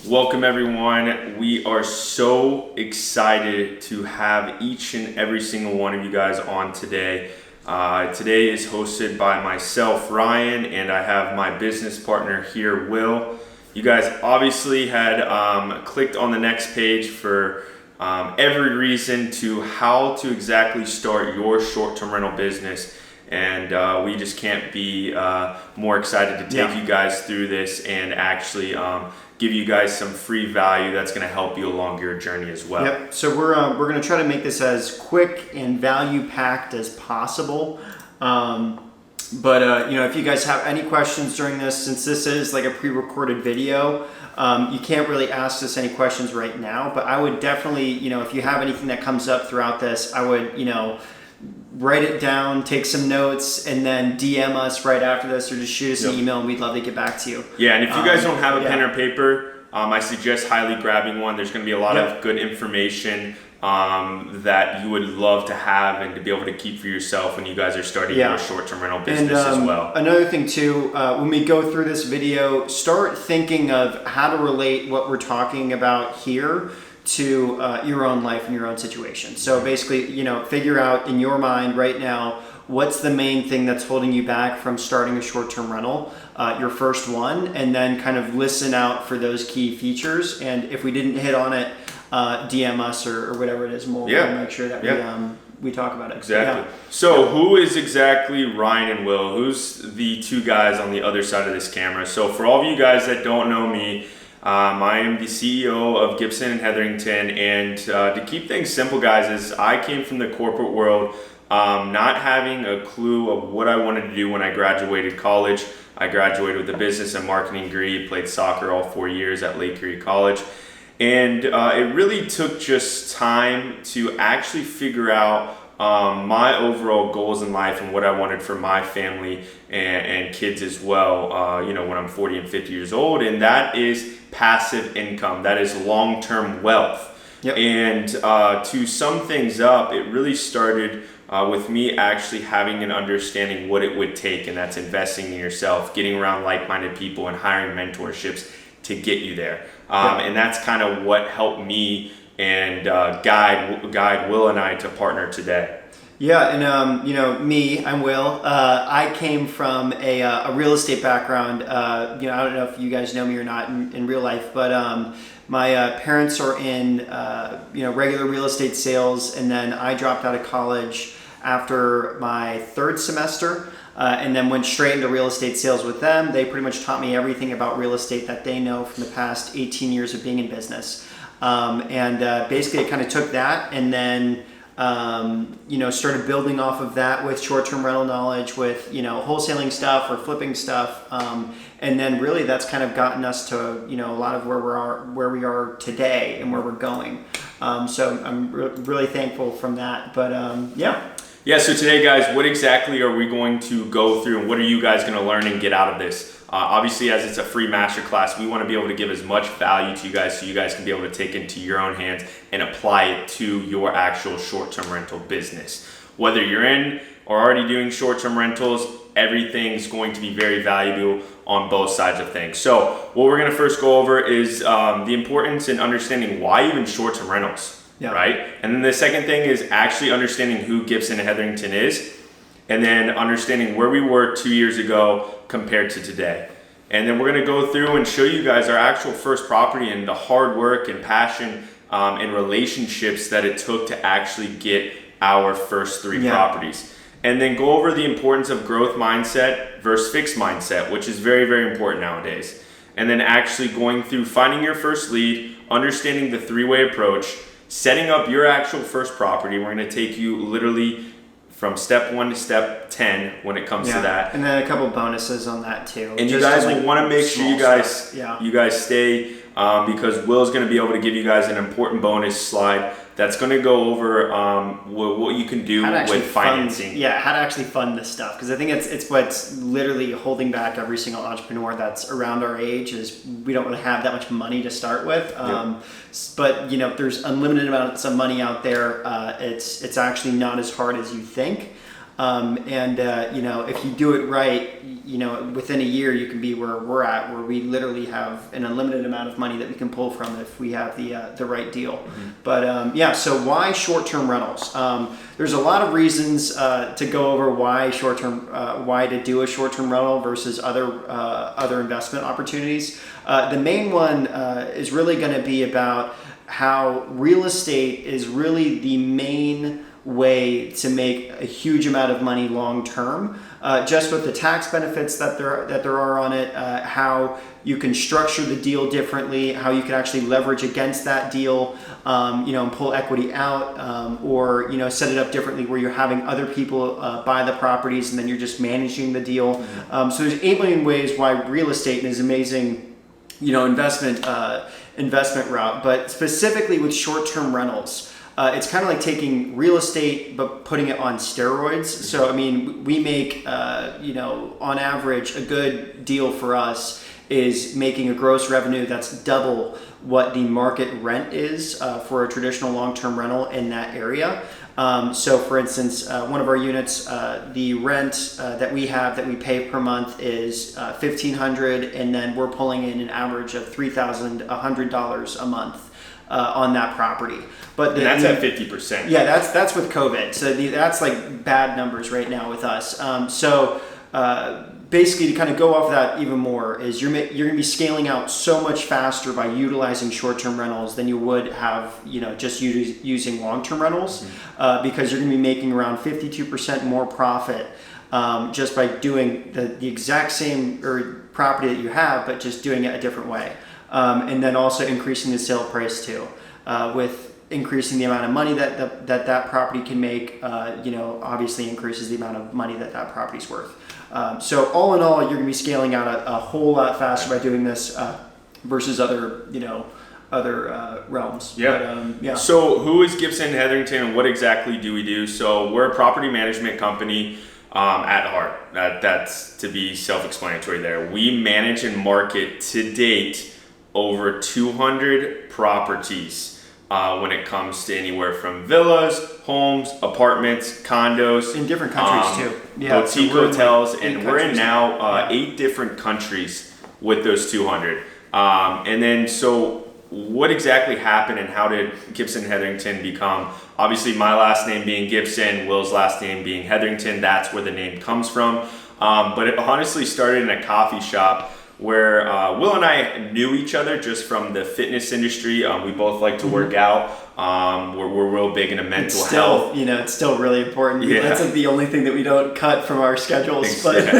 Welcome everyone. We are so excited to have each and every single one of you guys on today. Today is hosted by myself, Ryan, and I have my business partner here, Will. You guys obviously had clicked on the next page for every reason to how to exactly start your short-term rental business. And we just can't be more excited to take you guys through this and actually give you guys some free value that's going to help you along your journey as well. Yep. So we're going to try to make this as quick and value packed as possible. But if you guys have any questions during this, since this is like a pre-recorded video, you can't really ask us any questions right now. But I would definitely, if you have anything that comes up throughout this, I would, write it down, take some notes, and then DM us right after this, or just shoot us an email, and we'd love to get back to you. Yeah, and if you guys don't have a pen or paper, I suggest highly grabbing one. There's going to be a lot of good information that you would love to have and to be able to keep for yourself when you guys are starting your short-term rental business as well. Another thing too, when we go through this video, start thinking of how to relate what we're talking about here to your own life and your own situation. So basically, figure out in your mind right now, what's the main thing that's holding you back from starting a short-term rental, your first one, and then kind of listen out for those key features. And if we didn't hit on it, DM us or whatever it is, we'll make sure that we talk about it. Exactly. So who is exactly Ryan and Will? Who's the two guys on the other side of this camera? So for all of you guys that don't know me, I am the CEO of Gibson Henderson, and to keep things simple, guys, is I came from the corporate world, not having a clue of what I wanted to do when I graduated college. I graduated with a business and marketing degree, played soccer all 4 years at Lake Erie College, and it really took just time to actually figure out my overall goals in life and what I wanted for my family and kids as well, when I'm 40 and 50 years old. And that is passive income. That is long-term wealth. Yep. And to sum things up, it really started with me actually having an understanding what it would take, and that's investing in yourself, getting around like-minded people, and hiring mentorships to get you there. And that's kind of what helped me and guide Will and I to partner today. Yeah, and me, I'm Will. I came from a real estate background. I don't know if you guys know me or not in real life, but my parents are in regular real estate sales, and then I dropped out of college after my third semester. And then went straight into real estate sales with them. They pretty much taught me everything about real estate that they know from the past 18 years of being in business. Basically I kind of took that and then started building off of that with short-term rental knowledge, with wholesaling stuff or flipping stuff, and then really that's kind of gotten us to a lot of where we are today and where we're going. So I'm really thankful from that. But so today, guys, what exactly are we going to go through, and what are you guys going to learn and get out of this? Obviously, as it's a free masterclass, we want to be able to give as much value to you guys so you guys can be able to take it into your own hands and apply it to your actual short-term rental business. Whether you're in or already doing short-term rentals, everything's going to be very valuable on both sides of things. So what we're going to first go over is the importance in understanding why even short-term rentals. Yeah. Right? And then the second thing is actually understanding who Gibson Henderson is, and then understanding where we were 2 years ago compared to today. And then we're going to go through and show you guys our actual first property and the hard work and passion and relationships that it took to actually get our first three properties. And then go over the importance of growth mindset versus fixed mindset, which is very, very important nowadays. And then actually going through finding your first lead, understanding the three-way approach, setting up your actual first property. We're going to take you literally from step 1 to step 10 when it comes to that. And then a couple bonuses on that too. And you guys will want to make sure you guys stay because Will's going to be able to give you guys an important bonus slide that's going to go over what you can do with financing. How to actually fund this stuff, because I think it's what's literally holding back every single entrepreneur that's around our age is we don't really have that much money to start with. But there's unlimited amounts of money out there. It's actually not as hard as you think. If you do it right, within a year you can be where we're at, where we literally have an unlimited amount of money that we can pull from if we have the right deal. Mm-hmm. But so why short-term rentals? There's a lot of reasons to go over why to do a short-term rental versus other investment opportunities. The main one is really going to be about how real estate is really the main way to make a huge amount of money long term, just with the tax benefits that there are on it, how you can structure the deal differently, how you can actually leverage against that deal, and pull equity out, or set it up differently where you're having other people buy the properties and then you're just managing the deal. Mm-hmm. So there's 8 million ways why real estate is amazing, investment route, but specifically with short-term rentals. It's kind of like taking real estate but putting it on steroids. So, we make, on average, a good deal for us is making a gross revenue that's double what the market rent is for a traditional long-term rental in that area. So, for instance, one of our units, the rent that we pay per month is $1,500, and then we're pulling in an average of $3,100 a month. On that property, but that's at 50%. Yeah, that's with COVID. So that's like bad numbers right now with us. Basically, to kind of go off of that even more is you're going to be scaling out so much faster by utilizing short-term rentals than you would have just using long-term rentals, because you're going to be making around 52% more profit just by doing the exact same property that you have, but just doing it a different way. And then also increasing the sale price too, with increasing the amount of money that property can make, obviously increases the amount of money that property's worth. So all in all, you're going to be scaling out a whole lot faster by doing this versus other realms. Yeah. But, So who is Gibson Hetherington and what exactly do we do? So we're a property management company at heart. That's to be self-explanatory there. We manage and market to date over 200 properties when it comes to anywhere from villas, homes, apartments, condos. In different countries too. Yeah, boutique hotels, and we're in now 8 different countries with those 200. And then so what exactly happened and how did Gibson Hetherington become, obviously my last name being Gibson, Will's last name being Hetherington, that's where the name comes from. But it honestly started in a coffee shop where Will and I knew each other just from the fitness industry. We both like to work out. We're real big into mental health. It's still really important. Yeah. That's like the only thing that we don't cut from our schedules. But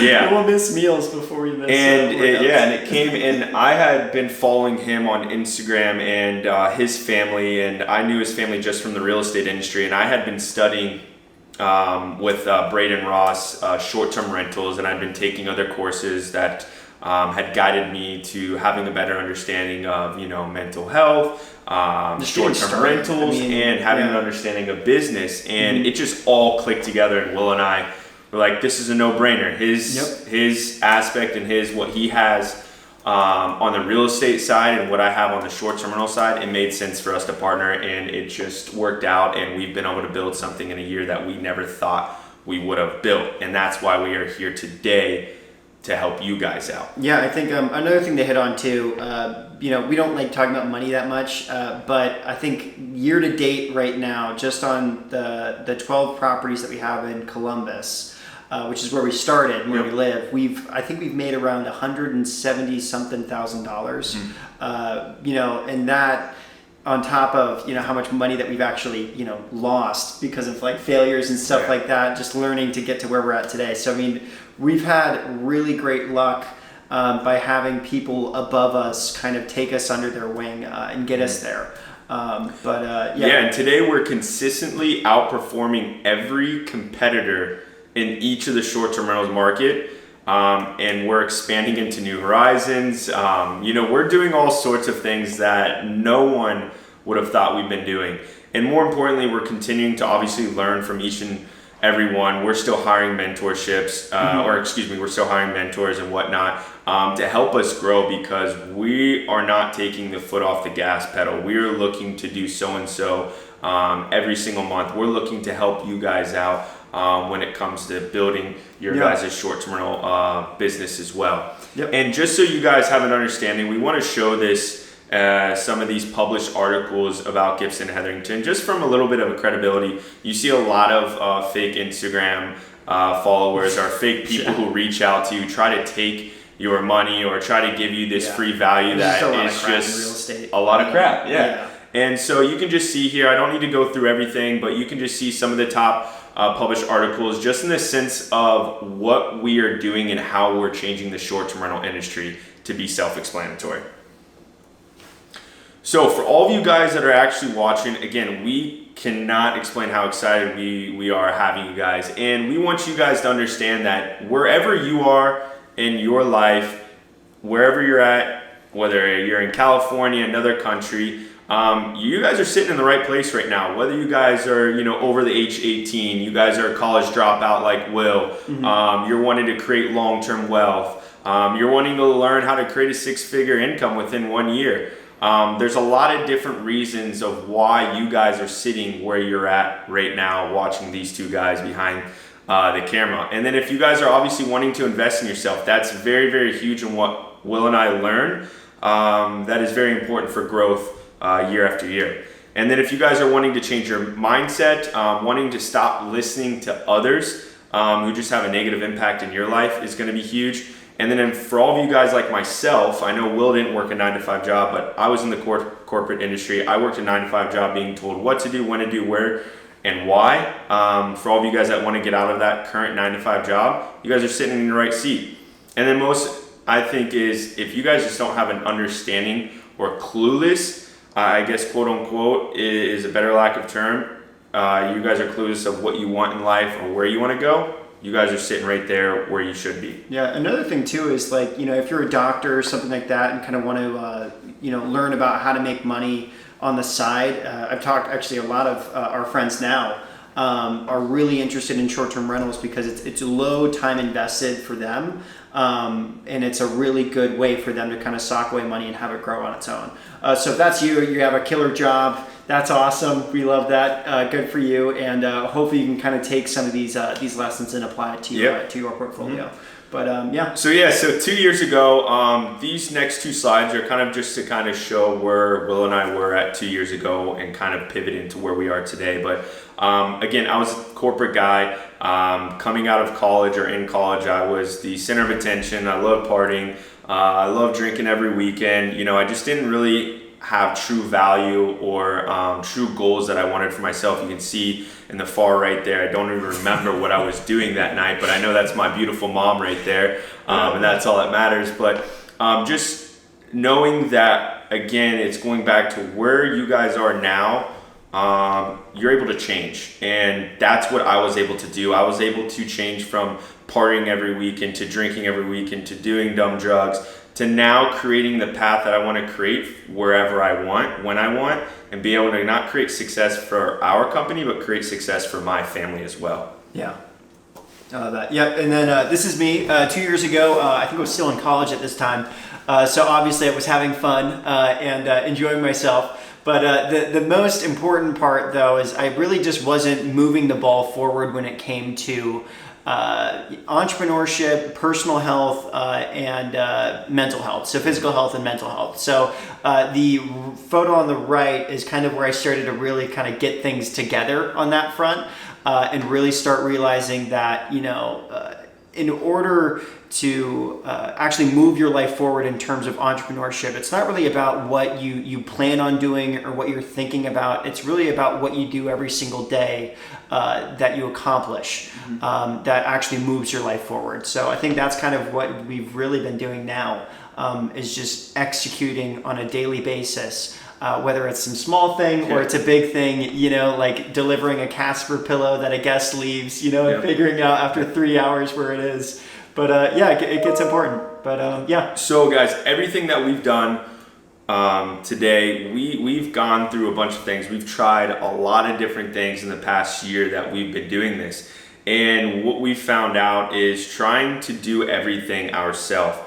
yeah. We'll miss meals before we miss and it came in. I had been following him on Instagram and his family, and I knew his family just from the real estate industry, and I had been studying with Braden Ross short-term rentals, and I'd been taking other courses that had guided me to having a better understanding of mental health, short-term rentals, and having an understanding of business, and it just all clicked together. And Will and I were like, this is a no-brainer. His aspect and what he has on the real estate side and what I have on the short-term rental side, it made sense for us to partner, and it just worked out, and we've been able to build something in a year that we never thought we would have built, and that's why we are here today to help you guys out. Yeah, I think another thing to hit on too, we don't like talking about money that much, but I think year to date right now, just on the 12 properties that we have in Columbus, which is where we started and where we live, I think we've made around $170-something thousand. And that on top of how much money that we've actually lost because of like failures and stuff like that, just learning to get to where we're at today. So we've had really great luck by having people above us kind of take us under their wing and get us there. And today we're consistently outperforming every competitor in each of the short-term rentals market. And we're expanding into new horizons. We're doing all sorts of things that no one would have thought we've been doing. And more importantly, we're continuing to obviously learn from each and every one. We're still hiring mentorships, we're still hiring mentors and whatnot to help us grow, because we are not taking the foot off the gas pedal. We're looking to do so-and-so every single month. We're looking to help you guys out when it comes to building your Yeah. guys' short-term rental business as well. Yep. And just so you guys have an understanding, we want to show this some of these published articles about Gibson Hetherington, just from a little bit of a credibility. You see a lot of fake Instagram followers or fake people who reach out to you, try to take your money or try to give you this free value that is just a lot of crap. Yeah. And so you can just see here, I don't need to go through everything, but you can just see some of the top published articles just in the sense of what we are doing and how we're changing the short-term rental industry to be self-explanatory. So for all of you guys that are actually watching, again, we cannot explain how excited we are having you guys. And we want you guys to understand that wherever you are in your life, wherever you're at, whether you're in California, another country, you guys are sitting in the right place right now. Whether you guys are, over the age 18, you guys are a college dropout like Will, you're wanting to create long-term wealth, you're wanting to learn how to create a six-figure income within 1 year. There's a lot of different reasons of why you guys are sitting where you're at right now watching these two guys behind the camera. And then if you guys are obviously wanting to invest in yourself, that's very, very huge in what Will and I learned. That is very important for growth year after year. And then if you guys are wanting to change your mindset, wanting to stop listening to others who just have a negative impact in your life is going to be huge. And then for all of you guys like myself, I know Will didn't work a 9-to-5 job, but I was in the corporate industry. I worked a 9-to-5 job being told what to do, when to do, where, and why. For all of you guys that want to get out of that current 9-to-5 job, you guys are sitting in the right seat. And then most, I think, is if you guys just don't have an understanding or clueless, I guess quote unquote is a better lack of term, you guys are clueless of what you want in life or where you want to go, you guys are sitting right there where you should be. Yeah, another thing too is like, if you're a doctor or something like that and kind of want to, learn about how to make money on the side. I've talked, actually a lot of our friends now are really interested in short-term rentals because it's low time invested for them. And it's a really good way for them to kind of sock away money and have it grow on its own. So if that's you have a killer job, that's awesome. We love that. Good for you. And hopefully you can kind of take some of these lessons and apply it to your portfolio. But So 2 years ago, these next two slides are kind of just to kind of show where Will and I were at 2 years ago and kind of pivot into where we are today. But again, I was a corporate guy. Coming out of college or in college, I was the center of attention. I loved partying. I loved drinking every weekend. I just didn't really have true value or true goals that I wanted for myself. You can see in the far right there, I don't even remember what I was doing that night, but I know that's my beautiful mom right there, and that's all that matters. But just knowing that, again, it's going back to where you guys are now, you're able to change, and that's what I was able to do. I was able to change from partying every weekend to drinking every weekend to doing dumb drugs to now creating the path that I want to create wherever I want, when I want, and be able to not create success for our company, but create success for my family as well. Yeah. And then this is me 2 years ago. I think I was still in college at this time. So obviously I was having fun and enjoying myself. But the most important part, though, is I really just wasn't moving the ball forward when it came to entrepreneurship, personal health, and mental health. So physical health and mental health. So the photo on the right is kind of where I started to really kind of get things together on that front and really start realizing that, in order to actually move your life forward in terms of entrepreneurship, it's not really about what you plan on doing or what you're thinking about. It's really about what you do every single day that you accomplish that actually moves your life forward. So I think that's kind of what we've really been doing now, is just executing on a daily basis. Whether it's some small thing or it's a big thing, like delivering a Casper pillow that a guest leaves, and figuring out after 3 hours where it is. But it gets important. But So guys, everything that we've done today, we've gone through a bunch of things. We've tried a lot of different things in the past year that we've been doing this. And what we found out is trying to do everything ourselves.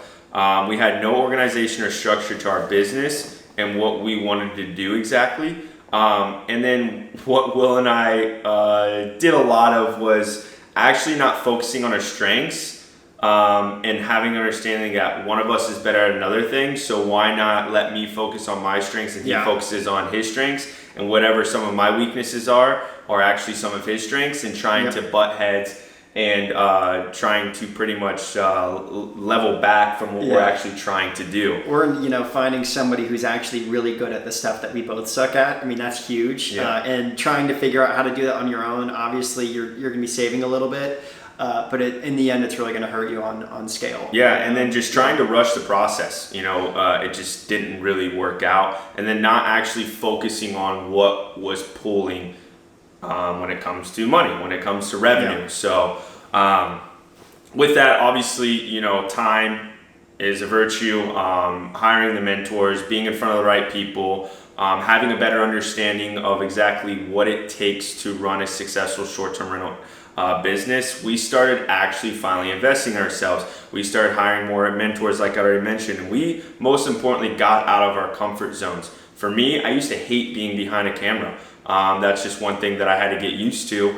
We had no organization or structure to our business and what we wanted to do exactly. And then what Will and I did a lot of was actually not focusing on our strengths and having an understanding that one of us is better at another thing. So why not let me focus on my strengths and he focuses on his strengths, and whatever some of my weaknesses are actually some of his strengths, and trying to butt heads and trying to pretty much level back from what we're actually trying to do. Or, finding somebody who's actually really good at the stuff that we both suck at. I mean, that's huge. And trying to figure out how to do that on your own, obviously you're going to be saving a little bit. But in the end, it's really going to hurt you on scale. Yeah, and then just trying to rush the process. It just didn't really work out. And then not actually focusing on what was pulling when it comes to money, when it comes to revenue. Yeah. So with that, obviously, time is a virtue. Hiring the mentors, being in front of the right people, having a better understanding of exactly what it takes to run a successful short-term rental business. We started actually finally investing in ourselves. We started hiring more mentors, like I already mentioned, and we most importantly got out of our comfort zones. For me, I used to hate being behind a camera. That's just one thing that I had to get used to.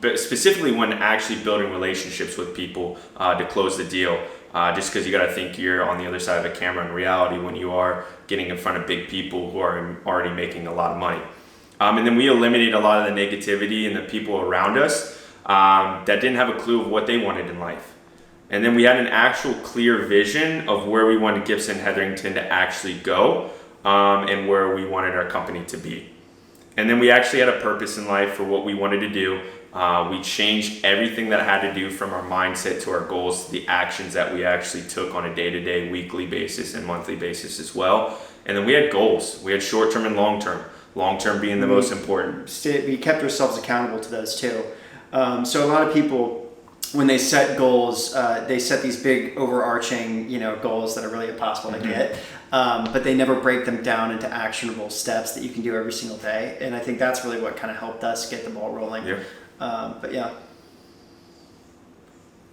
But specifically when actually building relationships with people to close the deal. Just because you got to think you're on the other side of a camera in reality when you are getting in front of big people who are already making a lot of money. And then we eliminated a lot of the negativity and the people around us that didn't have a clue of what they wanted in life. And then we had an actual clear vision of where we wanted Gibson Hetherington to actually go and where we wanted our company to be. And then we actually had a purpose in life for what we wanted to do. We changed everything that had to do from our mindset to our goals, the actions that we actually took on a day-to-day, weekly basis and monthly basis as well. And then we had goals. We had short-term and long-term. Long-term being the most important. We kept ourselves accountable to those too. So a lot of people, when they set goals, they set these big overarching, goals that are really impossible to get, but they never break them down into actionable steps that you can do every single day. And I think that's really what kind of helped us get the ball rolling. But yeah.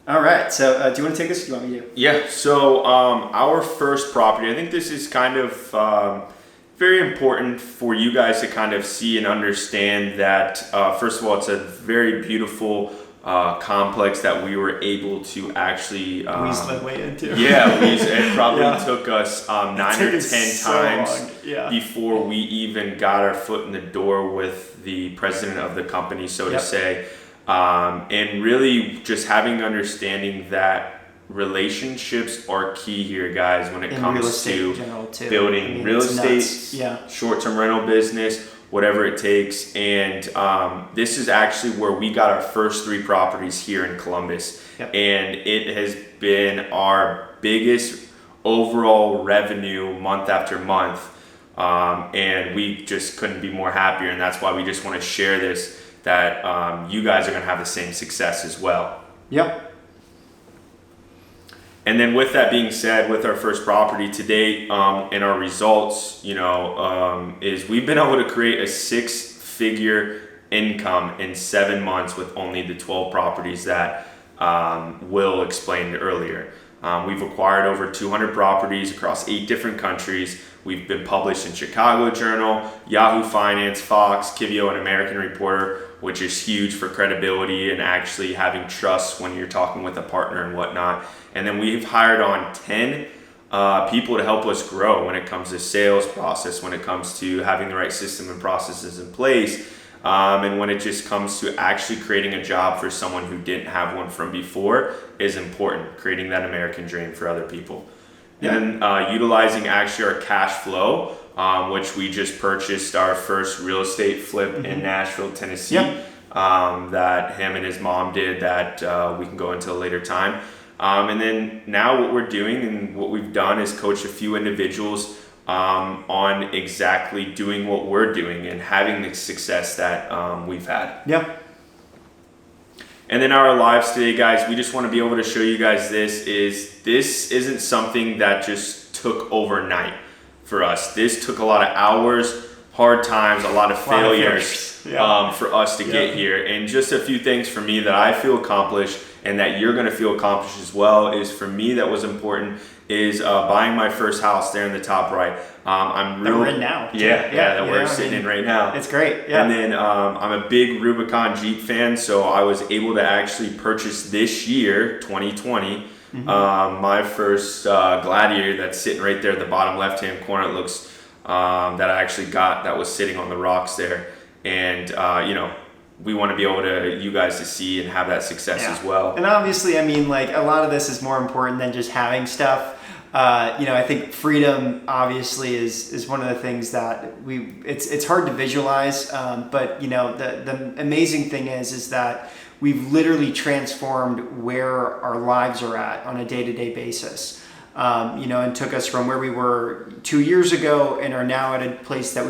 All right. So do you want to take this? Or do you want me to? Yeah. So our first property, I think this is kind of very important for you guys to kind of see and understand that, first of all, it's a very beautiful complex that we were able to actually weasel my way into. It probably took us 9 or 10 times before we even got our foot in the door with the president of the company, so to say. And really just having understanding that relationships are key here, guys, when it comes to building real estate, short-term rental business, whatever it takes. And this is actually where we got our first 3 properties here in Columbus. And it has been our biggest overall revenue month after month. And we just couldn't be more happier. And that's why we just want to share this, that you guys are going to have the same success as well. And then with that being said, with our first property to date, and our results, is we've been able to create a 6-figure income in 7 months with only the 12 properties that Will explained earlier. We've acquired over 200 properties across 8 different countries. We've been published in Chicago Journal, Yahoo Finance, Fox, Kivio, and American Reporter, which is huge for credibility and actually having trust when you're talking with a partner and whatnot. And then we've hired on 10 people to help us grow when it comes to sales process, when it comes to having the right system and processes in place, and when it just comes to actually creating a job for someone who didn't have one from before is important, creating that American dream for other people. And then utilizing actually our cash flow, which we just purchased our first real estate flip in Nashville, Tennessee, that him and his mom did, that we can go into a later time. And then now what we're doing and what we've done is coach a few individuals on exactly doing what we're doing and having the success that we've had. And then our lives today, guys, we just want to be able to show you guys this isn't something that just took overnight for us. This took a lot of hours, hard times, a lot of failures for us to get here. And just a few things for me that I feel accomplished and that you're going to feel accomplished as well is, for me, that was important, is buying my first house there in the top right. I'm That real, we're in now. yeah, that we're sitting in right now. It's great. Yeah. And then I'm a big Rubicon Jeep fan, so I was able to actually purchase this year, 2020, my first Gladiator that's sitting right there at the bottom left-hand corner. It looks that I actually got that was sitting on the rocks there, and we want to be able to you guys to see and have that success as well. And obviously, I mean, like a lot of this is more important than just having stuff. I think freedom obviously is one of the things that it's hard to visualize, but the amazing thing is that we've literally transformed where our lives are at on a day-to-day basis. And took us from where we were 2 years ago and are now at a place that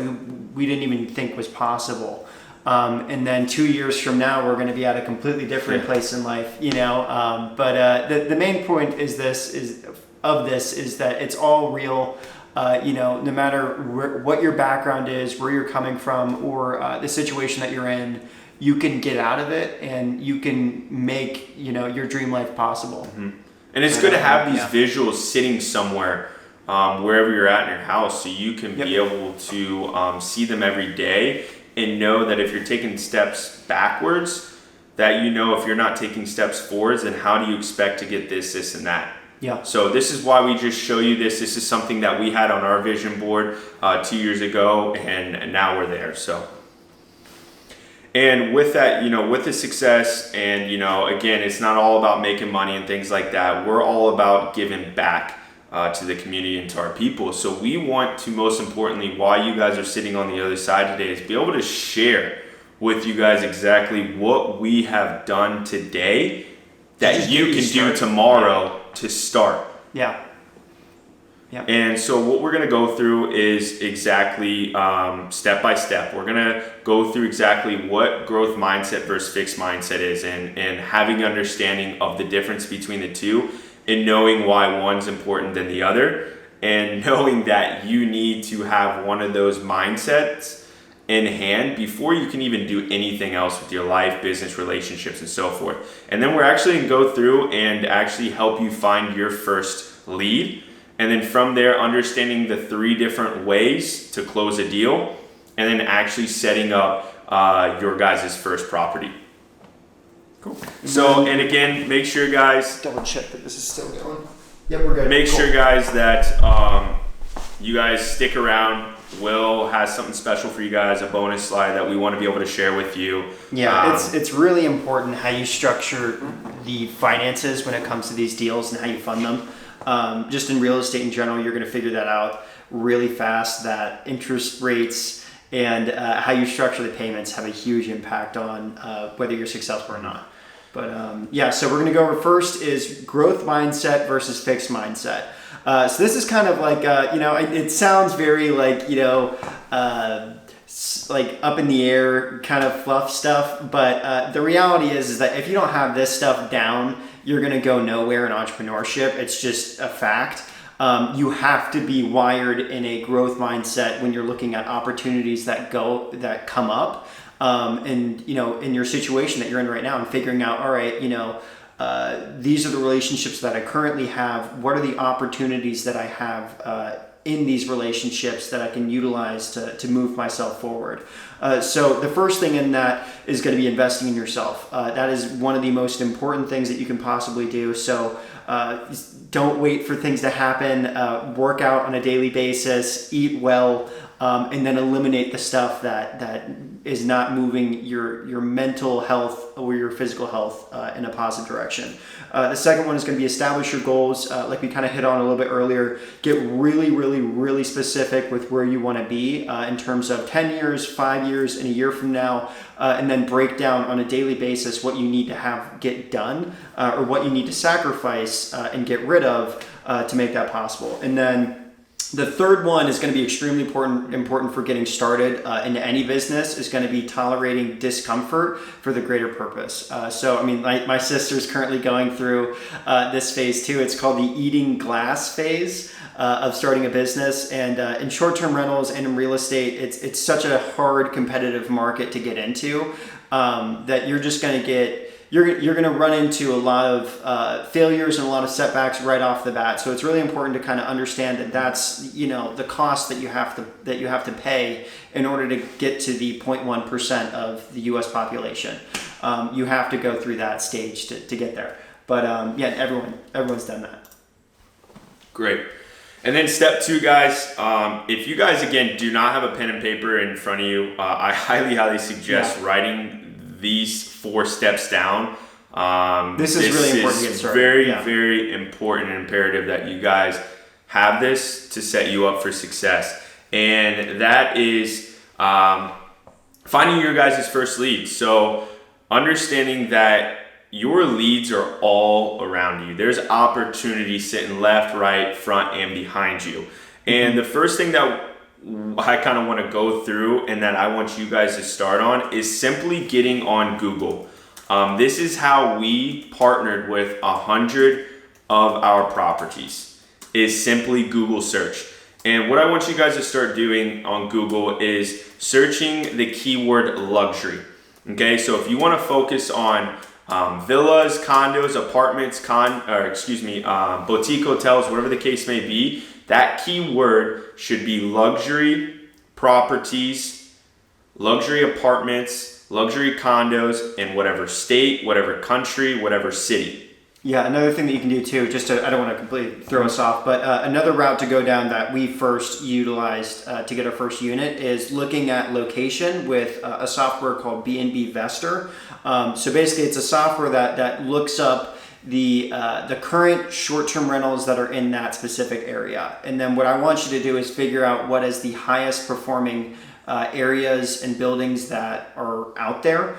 we didn't even think was possible. And then 2 years from now, we're going to be at a completely different place in life, But the main point is that it's all real. No matter what your background is, where you're coming from, or the situation that you're in, you can get out of it and you can make your dream life possible. Mm-hmm. And it's good to have these visuals sitting somewhere, wherever you're at in your house, so you can be able to see them every day and know that if you're taking steps backwards, that if you're not taking steps forwards, then how do you expect to get this, and that? Yeah. So this is why we just show you this. This is something that we had on our vision board 2 years ago, and now we're there. So. And with that, with the success and, again, it's not all about making money and things like that. We're all about giving back to the community and to our people. So we want to, most importantly, why you guys are sitting on the other side today, is be able to share with you guys exactly what we have done today that you can do tomorrow to start. Yeah. Yeah. And so what we're going to go through is exactly step by step. We're going to go through exactly what growth mindset versus fixed mindset is, and having understanding of the difference between the two, and knowing why one's important than the other, and knowing that you need to have one of those mindsets in hand before you can even do anything else with your life, business, relationships, and so forth. And then we're actually going to go through and actually help you find your first lead. And then from there, understanding the 3 different ways to close a deal, and then actually setting up your guys' first property. Cool. So, and again, make sure, guys, double check that this is still going. Yep, we're good. Make sure, guys, that you guys stick around. Will has something special for you guys, a bonus slide that we want to be able to share with you. Yeah, it's really important how you structure the finances when it comes to these deals and how you fund them. Just in real estate in general, you're going to figure that out really fast, that interest rates and how you structure the payments have a huge impact on whether you're successful or not. But so we're going to go over first is growth mindset versus fixed mindset. So this is kind of like, it sounds very like, like up in the air kind of fluff stuff. But the reality is that if you don't have this stuff down, you're going to go nowhere in entrepreneurship. It's just a fact. You have to be wired in a growth mindset when you're looking at opportunities that come up. And in your situation that you're in right now, and figuring out, all right, these are the relationships that I currently have. What are the opportunities that I have in these relationships that I can utilize to move myself forward? So the first thing in that is going to be investing in yourself. That is one of the most important things that you can possibly do. So don't wait for things to happen. Work out on a daily basis, eat well, and then eliminate the stuff that is not moving your mental health or your physical health in a positive direction. The second one is going to be establish your goals. Like we kind of hit on a little bit earlier, get really, really, really specific with where you want to be in terms of 10 years, 5 years, and a year from now, and then break down on a daily basis what you need to get done or what you need to sacrifice and get rid of to make that possible. And then the third one is going to be extremely important for getting started into any business, is going to be tolerating discomfort for the greater purpose. So, I mean, my sister's currently going through this phase too. It's called the eating glass phase of starting a business. And in short-term rentals and in real estate, it's such a hard competitive market to get into that you're just going to get you're going to run into a lot of failures and a lot of setbacks right off the bat. So it's really important to kind of understand that that's, you know, the cost that you have to pay in order to get to the 0.1% of the U.S. population. You have to go through that stage to get there. But yeah, everyone's done that. Great. And then step 2, guys, if you guys, again, do not have a pen and paper in front of you, I highly suggest writing these 4 steps down. This is really important to get started. Very important and imperative that you guys have this to set you up for success. And that is finding your guys' first lead. So understanding that your leads are all around you. There's opportunity sitting left, right, front, and behind you. And the first thing that I kind of want to go through and that I want you guys to start on is simply getting on Google. This is how we partnered with 100 of our properties, is simply Google search. And what I want you guys to start doing on Google is searching the keyword luxury. Okay, so if you want to focus on villas, condos, apartments, boutique hotels, whatever the case may be, that keyword should be luxury properties, luxury apartments, luxury condos in whatever state, whatever country, whatever city. Yeah, another thing that you can do too, I don't want to completely throw us off, but another route to go down that we first utilized to get our first unit is looking at location with a software called B&B Vester. So basically it's a software that looks up the current short-term rentals that are in that specific area. And then what I want you to do is figure out what is the highest performing areas and buildings that are out there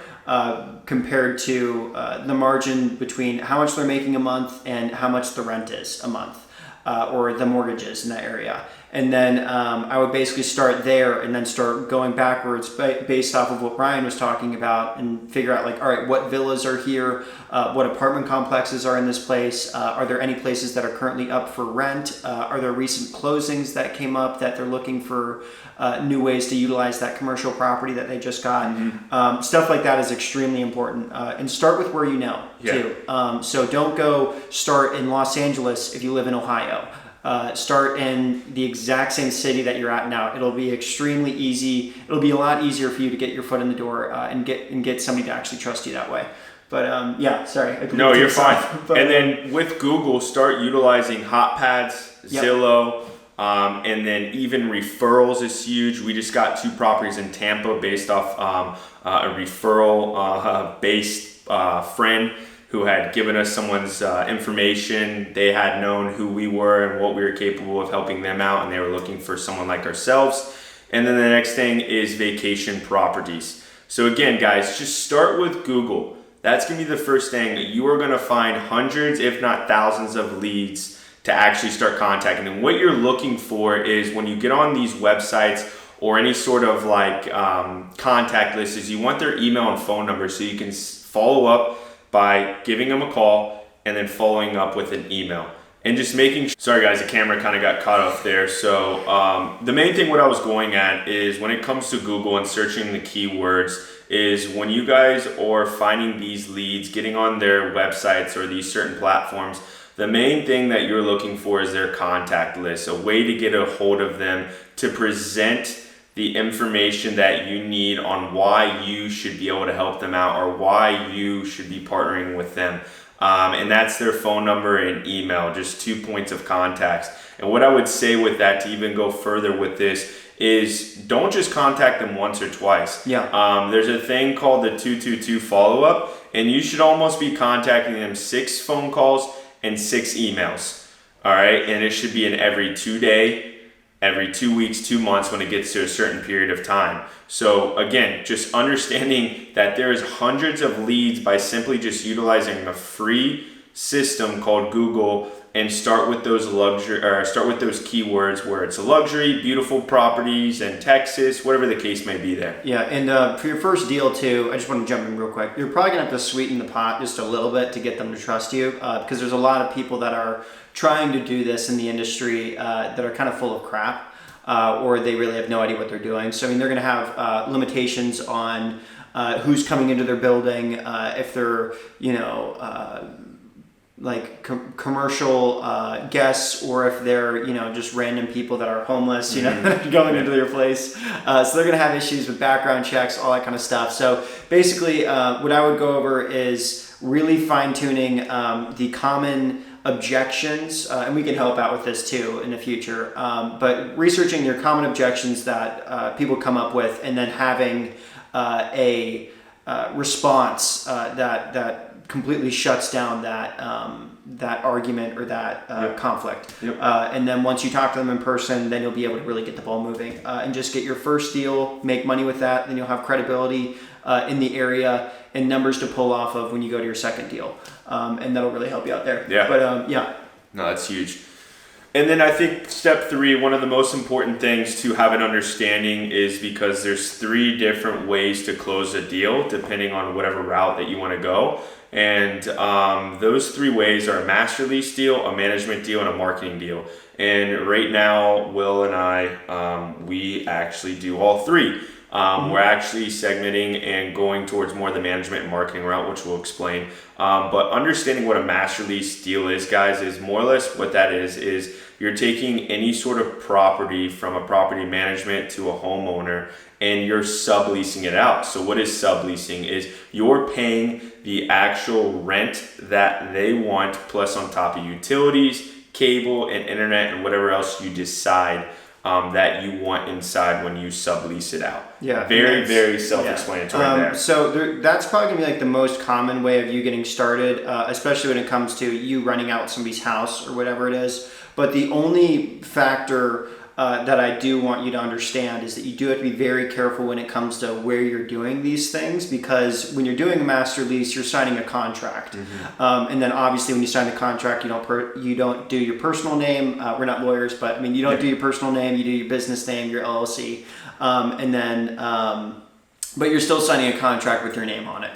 compared to the margin between how much they're making a month and how much the rent is a month or the mortgages in that area. And then I would basically start there and then start going backwards based off of what Brian was talking about and figure out like, all right, what villas are here? What apartment complexes are in this place? Are there any places that are currently up for rent? Are there recent closings that came up that they're looking for new ways to utilize that commercial property that they just got? Mm-hmm. Stuff like that is extremely important. And start with where you know too. So don't go start in Los Angeles if you live in Ohio. Start in the exact same city that you're at now. It'll be extremely easy. It'll be a lot easier for you to get your foot in the door and get somebody to actually trust you that way. But yeah, sorry. No, you're fine. And then with Google, start utilizing Hotpads, Zillow, and then even referrals is huge. We just got 2 properties in Tampa based off a referral based friend who had given us someone's information. They had known who we were and what we were capable of helping them out, and they were looking for someone like ourselves. And then the next thing is vacation properties. So again, guys, just start with Google. That's gonna be the first thing. You are gonna find hundreds, if not thousands of leads to actually start contacting. And what you're looking for is when you get on these websites or any sort of like contact list, is you want their email and phone number so you can follow up by giving them a call and then following up with an email. And just making sorry guys, the camera kind of got cut off there. So the main thing what I was going at is when it comes to Google and searching the keywords is when you guys are finding these leads, getting on their websites or these certain platforms, the main thing that you're looking for is their contact list, a way to get a hold of them to present the information that you need on why you should be able to help them out or why you should be partnering with them. And that's their phone number and email, just 2 points of contacts. And what I would say with that to even go further with this is don't just contact them once or twice. There's a thing called the 222 follow-up, and you should almost be contacting them 6 phone calls and 6 emails. All right, and it should be in every 2 day, every 2 weeks, 2 months when it gets to a certain period of time. So again, just understanding that there's hundreds of leads by simply just utilizing a free system called Google and start with those keywords where it's a luxury, beautiful properties in Texas, whatever the case may be there. Yeah, and for your first deal too, I just want to jump in real quick. You're probably gonna have to sweeten the pot just a little bit to get them to trust you because there's a lot of people that are trying to do this in the industry that are kind of full of crap or they really have no idea what they're doing. So I mean, they're gonna have limitations on who's coming into their building, if they're, like commercial guests, or if they're just random people that are homeless going into their place, so they're going to have issues with background checks, all that kind of stuff. So basically what I would go over is really fine-tuning the common objections, and we can help out with this too in the future, but researching your common objections that people come up with, and then having a response that completely shuts down that argument or that conflict. And then once you talk to them in person, then you'll be able to really get the ball moving, and just get your first deal, make money with that. Then you'll have credibility in the area and numbers to pull off of when you go to your second deal, and that'll really help you out there. No, that's huge. And then I think step 3, one of the most important things to have an understanding is, because there's 3 different ways to close a deal depending on whatever route that you want to go. And those 3 ways are a master lease deal, a management deal, and a marketing deal. And right now, Will and I, we actually do all 3. We're actually segmenting and going towards more the management and marketing route, which we'll explain. But understanding what a master lease deal is, guys, is more or less what that is you're taking any sort of property from a property management to a homeowner, and you're subleasing it out. So what is subleasing? Is you're paying the actual rent that they want, plus on top of utilities, cable, and internet, and whatever else you decide that you want inside when you sublease it out. Very self-explanatory there. So that's probably gonna be like the most common way of you getting started, especially when it comes to you renting out somebody's house or whatever it is. But the only factor that I do want you to understand is that you do have to be very careful when it comes to where you're doing these things, because when you're doing a master lease, you're signing a contract, and then obviously when you sign the contract, you don't do your personal name. We're not lawyers, but I mean, you don't do your personal name. You do your business name, your LLC, and then. But you're still signing a contract with your name on it.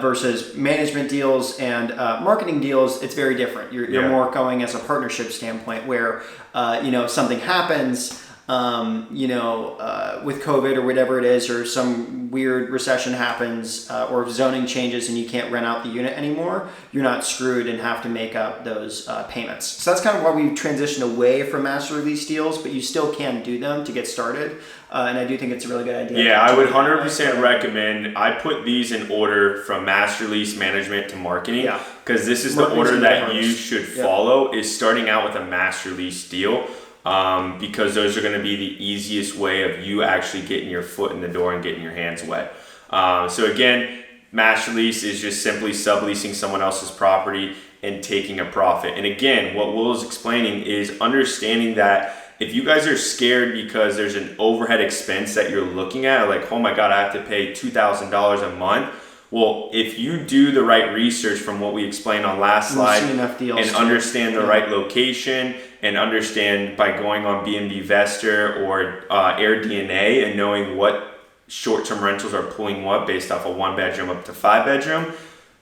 Versus management deals and marketing deals, it's very different. You're more going as a partnership standpoint, where if something happens, with COVID or whatever it is, or some weird recession happens, or if zoning changes and you can't rent out the unit anymore, you're not screwed and have to make up those payments. So that's kind of why we've transitioned away from master lease deals, but you still can do them to get started. And I do think it's a really good idea. Yeah, I would 100% recommend. I put these in order from master lease, management to marketing, because this is the order that you should follow. Is starting out with a master lease deal, because those are going to be the easiest way of you actually getting your foot in the door and getting your hands wet. So again, master lease is just simply subleasing someone else's property and taking a profit. And again, what Will is explaining is understanding that if you guys are scared because there's an overhead expense that you're looking at, like, oh my God, I have to pay $2,000 a month. Well, if you do the right research from what we explained on last slide, and understand the right location, and understand by going on B&B Vestor or AirDNA and knowing what short-term rentals are pulling what based off a 1-bedroom up to 5-bedroom,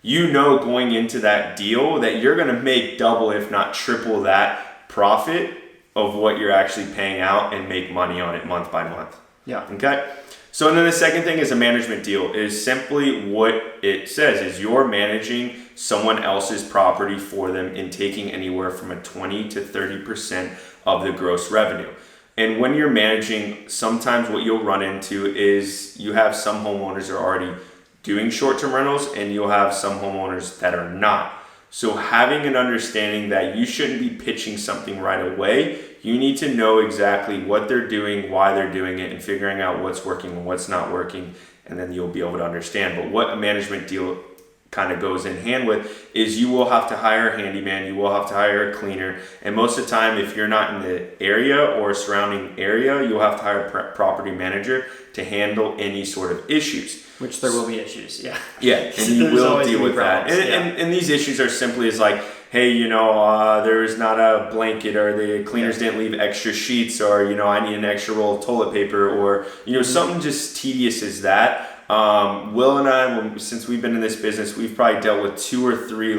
going into that deal that you're going to make double, if not triple, that profit of what you're actually paying out, and make money on it month by month. Okay. So then the second thing is a management deal. Is simply what it says is you're managing someone else's property for them and taking anywhere from a 20 to 30% of the gross revenue. And when you're managing, sometimes what you'll run into is you have some homeowners that are already doing short-term rentals, and you'll have some homeowners that are not. So having an understanding that you shouldn't be pitching something right away, you need to know exactly what they're doing, why they're doing it, and figuring out what's working and what's not working, and then you'll be able to understand. But what a management deal kind of goes in hand with is you will have to hire a handyman, you will have to hire a cleaner, and most of the time, if you're not in the area or surrounding area, you'll have to hire a property manager to handle any sort of issues. Which there will be issues, and you will deal with that. And these issues are simply as like, hey, there's not a blanket, or the cleaners didn't leave extra sheets, or, I need an extra roll of toilet paper, or, something just tedious as that. Will and I, since we've been in this business, we've probably dealt with 2 or 3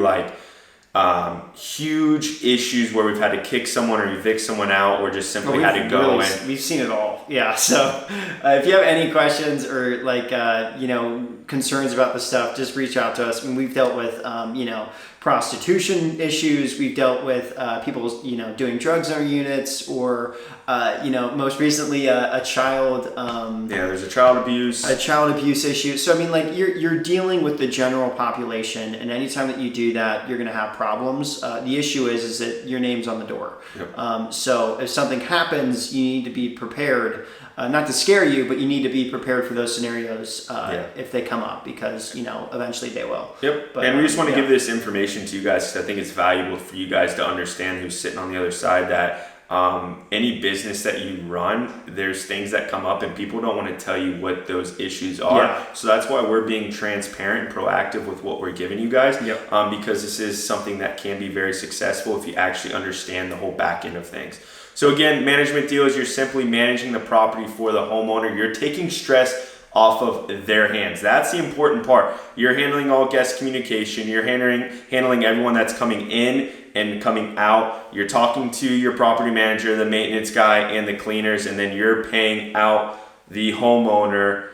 huge issues where we've had to kick someone or evict someone out, or just simply had to go in. We've seen it all. Yeah. So if you have any questions or like, concerns about the stuff, just reach out to us. I mean, we've dealt with, prostitution issues. We've dealt with people, doing drugs in our units, or, most recently a child. There's a child abuse. A child abuse issue. So I mean, like you're dealing with the general population, and anytime that you do that, you're going to have problems. The issue is that your name's on the door. Yep. So if something happens, you need to be prepared. Not to scare you, but you need to be prepared for those scenarios if they come up, because eventually they will. Yep. But, and we just want to give this information to you guys because I think it's valuable for you guys to understand, who's sitting on the other side, that any business that you run, there's things that come up and people don't want to tell you what those issues are. Yeah. So that's why we're being transparent and proactive with what we're giving you guys. Yep. Because this is something that can be very successful if you actually understand the whole back end of things. So again, management deal is you're simply managing the property for the homeowner. You're taking stress off of their hands. That's the important part. You're handling all guest communication. You're handling everyone that's coming in and coming out. You're talking to your property manager, the maintenance guy, and the cleaners, and then you're paying out the homeowner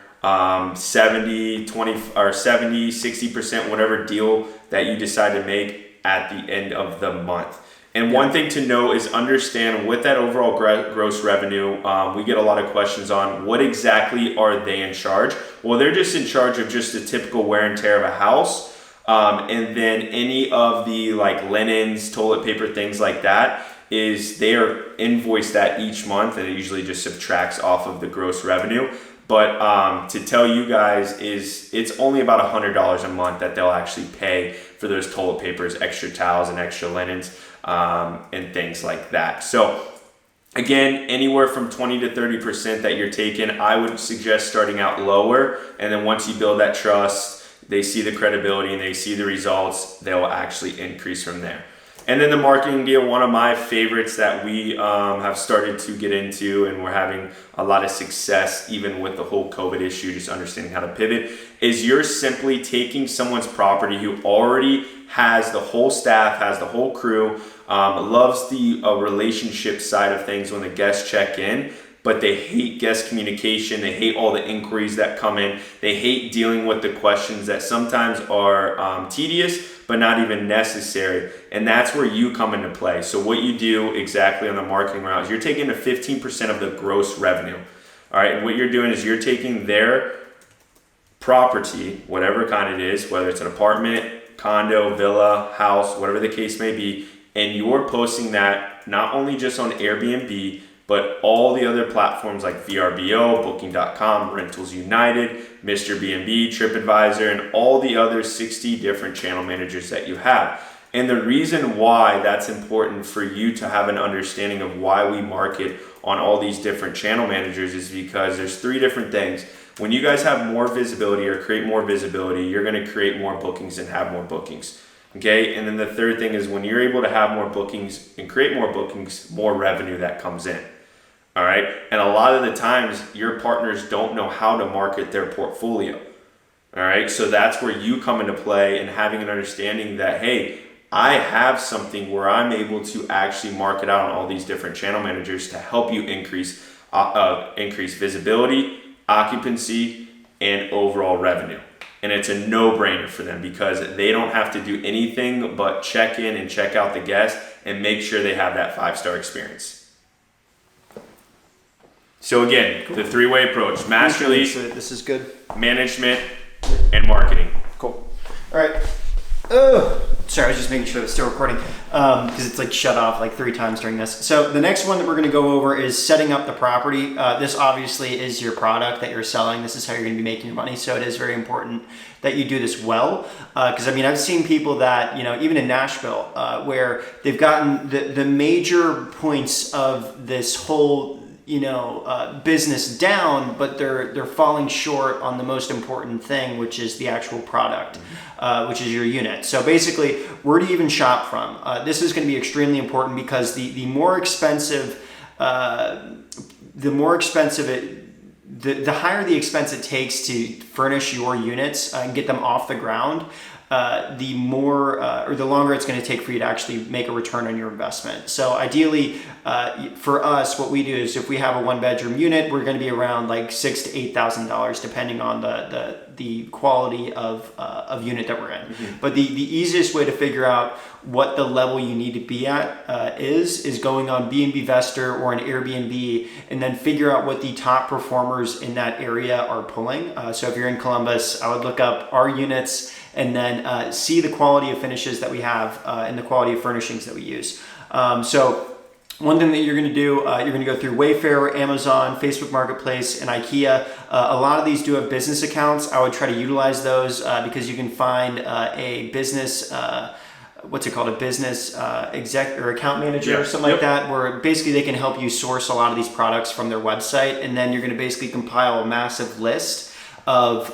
70, 60%, whatever deal that you decide to make at the end of the month. And one thing to know is understand with that overall gross revenue, we get a lot of questions on what exactly are they in charge? Well, they're just in charge of just the typical wear and tear of a house. And then any of the like linens, toilet paper, things like that, is they are invoiced that each month, and it usually just subtracts off of the gross revenue. But to tell you guys is it's only about $100 a month that they'll actually pay for those toilet papers, extra towels, and extra linens. And things like that. So again, anywhere from 20 to 30% that you're taking, I would suggest starting out lower. And then once you build that trust, they see the credibility and they see the results, they'll actually increase from there. And then the marketing deal, one of my favorites that we have started to get into, and we're having a lot of success even with the whole COVID issue, just understanding how to pivot, is you're simply taking someone's property who already has the whole staff, has the whole crew, loves the relationship side of things when the guests check in, but they hate guest communication. They hate all the inquiries that come in. They hate dealing with the questions that sometimes are tedious, but not even necessary. And that's where you come into play. So what you do exactly on the marketing route is you're taking the 15% of the gross revenue. All right. And what you're doing is you're taking their property, whatever kind it is, whether it's an apartment, condo, villa, house, whatever the case may be, and you're posting that not only just on Airbnb, but all the other platforms like VRBO, Booking.com, Rentals United, Mr. B&B, TripAdvisor, and all the other 60 different channel managers that you have. And the reason why that's important for you to have an understanding of why we market on all these different channel managers is because there's three different things. When you guys have more visibility or create more visibility, you're going to create more bookings and have more bookings. Okay. And then the third thing is when you're able to have more bookings and create more bookings, more revenue that comes in. All right. And a lot of the times your partners don't know how to market their portfolio. All right. So that's where you come into play, and having an understanding that, hey, I have something where I'm able to actually market out on all these different channel managers to help you increase visibility, occupancy, and overall revenue. And it's a no-brainer for them because they don't have to do anything but check in and check out the guest and make sure they have that 5-star experience. So again, the three-way approach: master lead, this is good, management, and marketing. Cool. All right. Sorry, I was just making sure it's still recording because it's like shut off like 3 times during this. So the next one that we're going to go over is setting up the property. This obviously is your product that you're selling. This is how you're going to be making your money. So it is very important that you do this well. Because I mean, I've seen people that, even in Nashville, where they've gotten the major points of this whole business down, but they're falling short on the most important thing, which is the actual product, which is your unit. So basically, where do you even shop from? This is going to be extremely important because the more expensive the higher the expense it takes to furnish your units and get them off the ground, the more or the longer it's going to take for you to actually make a return on your investment. So ideally, for us, what we do is if we have a 1-bedroom unit, we're going to be around like $6,000 to $8,000 depending on the quality of unit that we're in. Mm-hmm. But the easiest way to figure out what the level you need to be at is going on B&B-Vester or an Airbnb, and then figure out what the top performers in that area are pulling. So if you're in Columbus, I would look up our units and then see the quality of finishes that we have and the quality of furnishings that we use. So one thing that you're going to do, you're going to go through Wayfair, Amazon, Facebook Marketplace, and IKEA. A lot of these do have business accounts. I would try to utilize those because you can find a business, what's it called, a business exec or account manager or something like that, where basically they can help you source a lot of these products from their website, and then you're going to basically compile a massive list of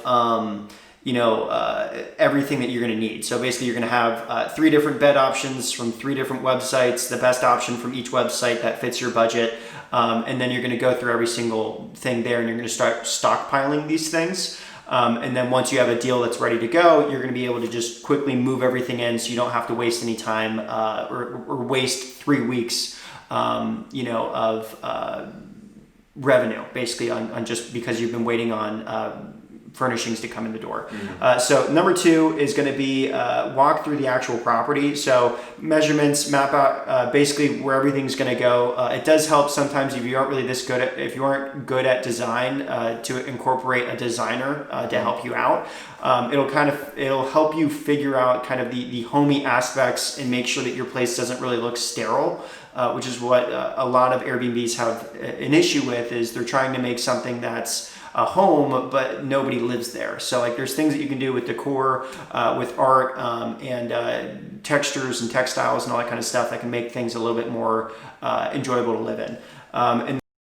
everything that you're going to need. So basically you're going to have 3 different bed options from 3 different websites, the best option from each website that fits your budget. And then you're going to go through every single thing there, and you're going to start stockpiling these things. And then once you have a deal that's ready to go, you're going to be able to just quickly move everything in, so you don't have to waste any time or waste 3 weeks, of revenue basically on just because you've been waiting on furnishings to come in the door. Mm-hmm. So number 2 is going to be walk through the actual property. So measurements, map out basically where everything's going to go. It does help sometimes if you aren't really if you aren't good at design to incorporate a designer to help you out. It'll help you figure out kind of the homey aspects and make sure that your place doesn't really look sterile. Which is what a lot of Airbnbs have an issue with, is they're trying to make something that's a home, but nobody lives there. So like there's things that you can do with decor, with art, and textures and textiles and all that kind of stuff that can make things a little bit more enjoyable to live in. And